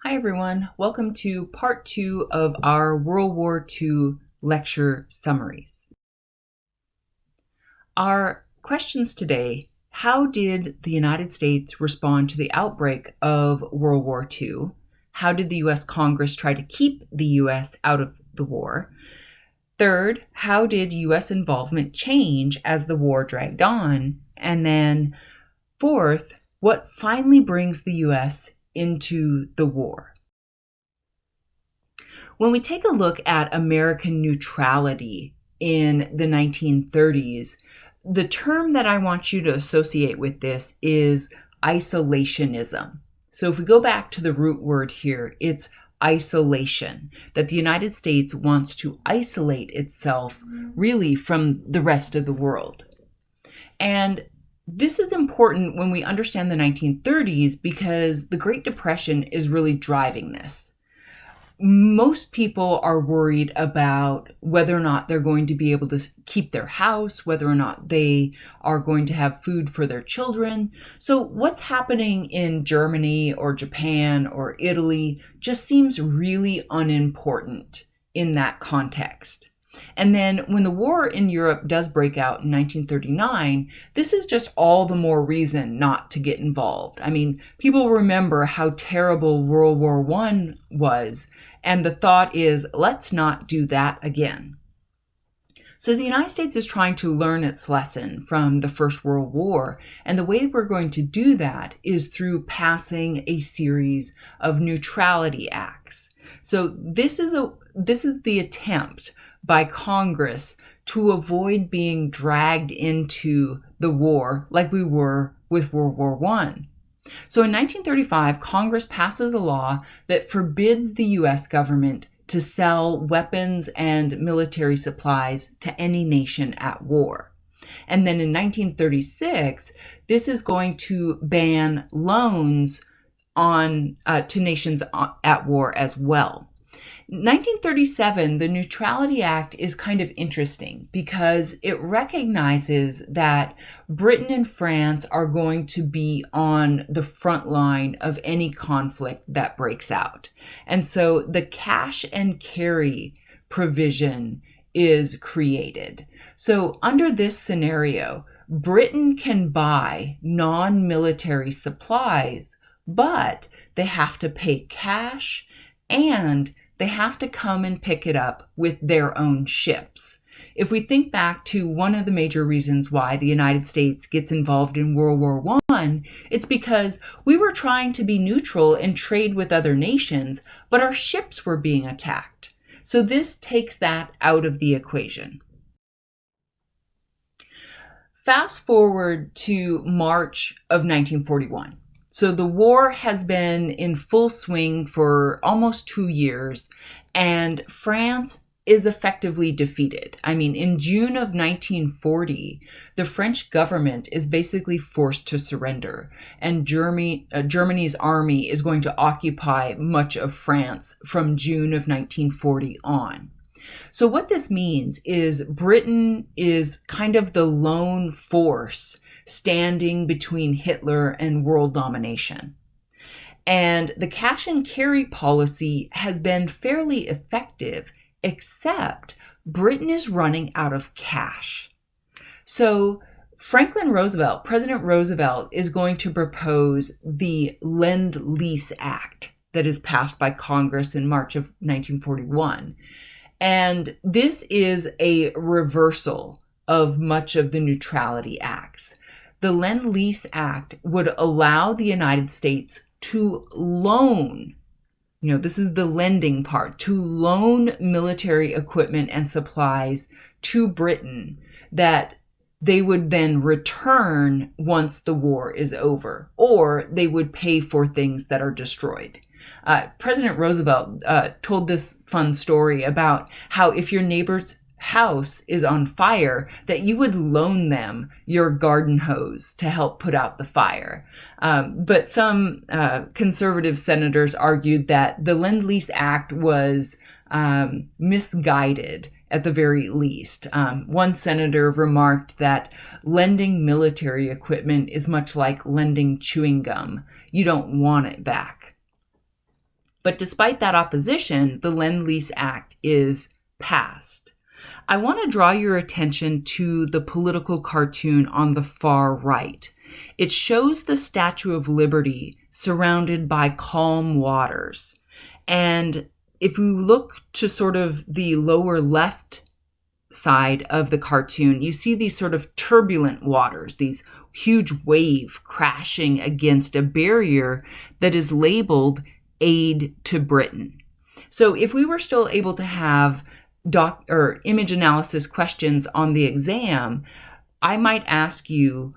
Hi everyone, welcome to part 2 of our World War II lecture summaries. Our questions today: how did the United States respond to the outbreak of World War II? How did the US Congress try to keep the US out of the war? Third, how did US involvement change as the war dragged on? And then fourth, what finally brings the US into the war? When we take a look at American neutrality in the 1930s, the term that I want you to associate with this is isolationism. So if we go back to the root word here, it's isolation, that the United States wants to isolate itself really from the rest of the world. And this is important when we understand the 1930s because the Great Depression is really driving this. Most people are worried about whether or not they're going to be able to keep their house, whether or not they are going to have food for their children. So what's happening in Germany or Japan or Italy just seems really unimportant in that context. And then when the war in Europe does break out in 1939, this is just all the more reason not to get involved. I mean, people remember how terrible World War I was, and the thought is, let's not do that again. So the United States is trying to learn its lesson from the First World War, and the way we're going to do that is through passing a series of Neutrality Acts. So this is the attempt by Congress to avoid being dragged into the war like we were with World War I. So in 1935, Congress passes a law that forbids the U.S. government to sell weapons and military supplies to any nation at war. And then in 1936, this is going to ban loans to nations at war as well. 1937, the Neutrality Act is kind of interesting because it recognizes that Britain and France are going to be on the front line of any conflict that breaks out. And so the cash and carry provision is created. So under this scenario, Britain can buy non-military supplies, but they have to pay cash and they have to come and pick it up with their own ships. If we think back to one of the major reasons why the United States gets involved in World War I, it's because we were trying to be neutral and trade with other nations, but our ships were being attacked. So this takes that out of the equation. Fast forward to March of 1941. So the war has been in full swing for almost 2 years, and France is effectively defeated. I mean, in June of 1940, the French government is basically forced to surrender, and Germany's army is going to occupy much of France from June of 1940 on. So what this means is Britain is kind of the lone force standing between Hitler and world domination. And the cash and carry policy has been fairly effective, except Britain is running out of cash. So President Roosevelt is going to propose the Lendlease Act that is passed by Congress in March of 1941. And this is a reversal of much of the Neutrality Acts. The Lend-Lease Act would allow the United States to loan, this is the lending part, to loan military equipment and supplies to Britain that they would then return once the war is over, or they would pay for things that are destroyed. President Roosevelt told this fun story about how if your neighbor's house is on fire, that you would loan them your garden hose to help put out the fire. But some conservative senators argued that the Lend-Lease Act was misguided at the very least. One senator remarked that lending military equipment is much like lending chewing gum. You don't want it back. But despite that opposition, the Lendlease Act is passed. I want to draw your attention to the political cartoon on the far right. It shows the Statue of Liberty surrounded by calm waters. And if we look to sort of the lower left side of the cartoon, you see these sort of turbulent waters, these huge wave crashing against a barrier that is labeled Aid to Britain. So if we were still able to have image analysis questions on the exam, I might ask you,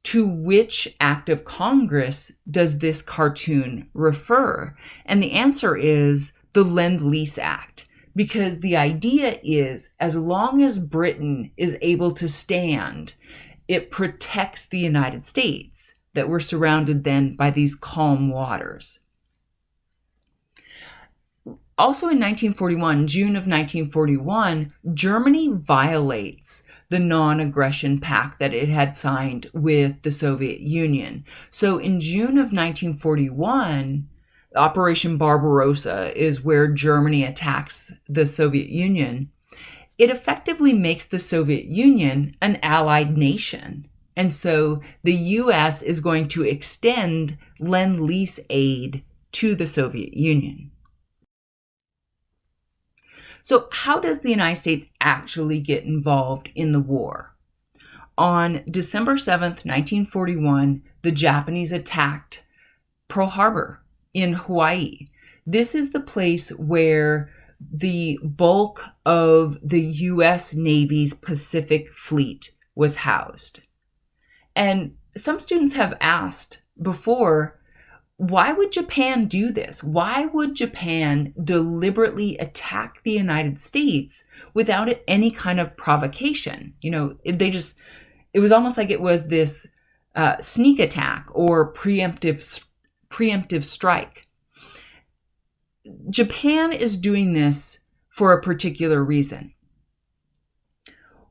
to which act of Congress does this cartoon refer? And the answer is the Lend-Lease Act, because the idea is, as long as Britain is able to stand, it protects the United States, that we're surrounded then by these calm waters. Also in 1941, June of 1941, Germany violates the non-aggression pact that it had signed with the Soviet Union. So in June of 1941, Operation Barbarossa is where Germany attacks the Soviet Union. It effectively makes the Soviet Union an allied nation. And so the US is going to extend Lend-Lease aid to the Soviet Union. So how does the United States actually get involved in the war? On December 7th, 1941, the Japanese attacked Pearl Harbor in Hawaii. This is the place where the bulk of the U.S. Navy's Pacific Fleet was housed. And some students have asked before, why would Japan do this? Why would Japan deliberately attack the United States without any kind of provocation? It was almost like it was this sneak attack or preemptive strike. Japan is doing this for a particular reason.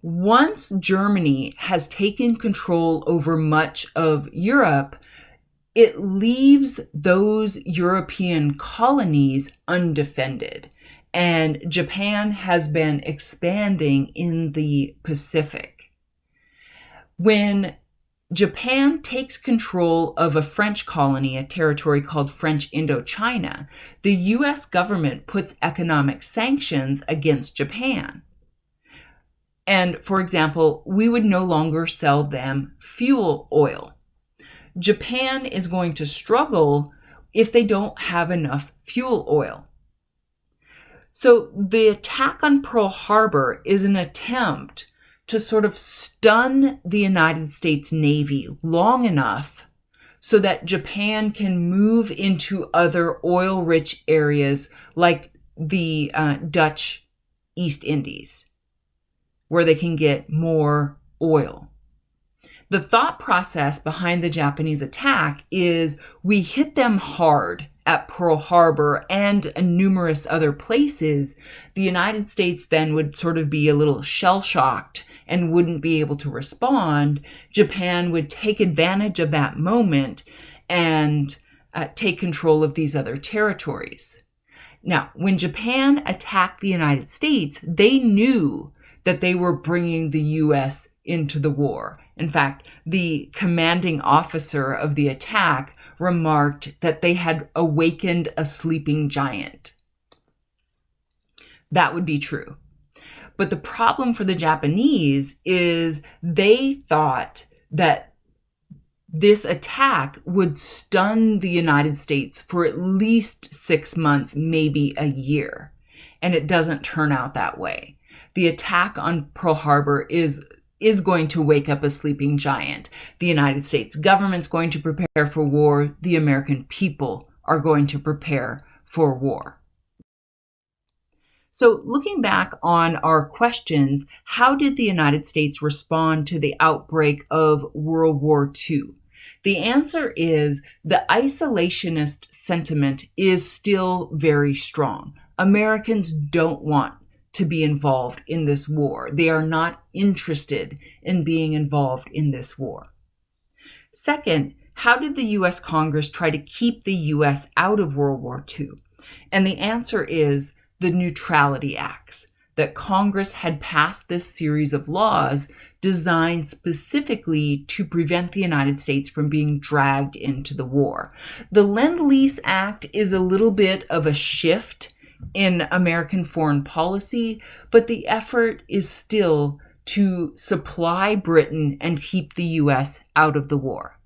Once Germany has taken control over much of Europe, it leaves those European colonies undefended, and Japan has been expanding in the Pacific. When Japan takes control of a French colony, a territory called French Indochina, the US government puts economic sanctions against Japan. And for example, we would no longer sell them fuel oil. Japan is going to struggle if they don't have enough fuel oil. So the attack on Pearl Harbor is an attempt to sort of stun the United States Navy long enough so that Japan can move into other oil-rich areas like the Dutch East Indies, where they can get more oil. The thought process behind the Japanese attack is we hit them hard at Pearl Harbor and numerous other places. The United States then would sort of be a little shell-shocked and wouldn't be able to respond. Japan would take advantage of that moment and take control of these other territories. Now, when Japan attacked the United States, they knew that they were bringing the U.S. into the war. In fact, the commanding officer of the attack remarked that they had awakened a sleeping giant. That would be true. But the problem for the Japanese is they thought that this attack would stun the United States for at least 6 months, maybe a year. And it doesn't turn out that way. The attack on Pearl Harbor is going to wake up a sleeping giant. The United States government's going to prepare for war. The American people are going to prepare for war. So looking back on our questions, how did the United States respond to the outbreak of World War II? The answer is the isolationist sentiment is still very strong. Americans don't want to be involved in this war. They are not interested in being involved in this war. Second, how did the U.S. Congress try to keep the U.S. out of World War II? And the answer is the Neutrality Acts, that Congress had passed this series of laws designed specifically to prevent the United States from being dragged into the war. The Lendlease Act is a little bit of a shift in American foreign policy, but the effort is still to supply Britain and keep the U.S. out of the war.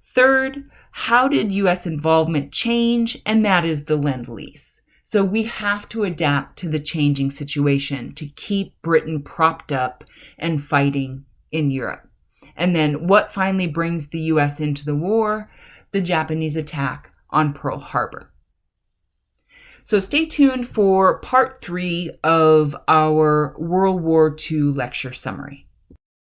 Third, how did U.S. involvement change? And that is the Lend-Lease. So we have to adapt to the changing situation to keep Britain propped up and fighting in Europe. And then what finally brings the U.S. into the war? The Japanese attack on Pearl Harbor. So stay tuned for part 3 of our World War II lecture summary.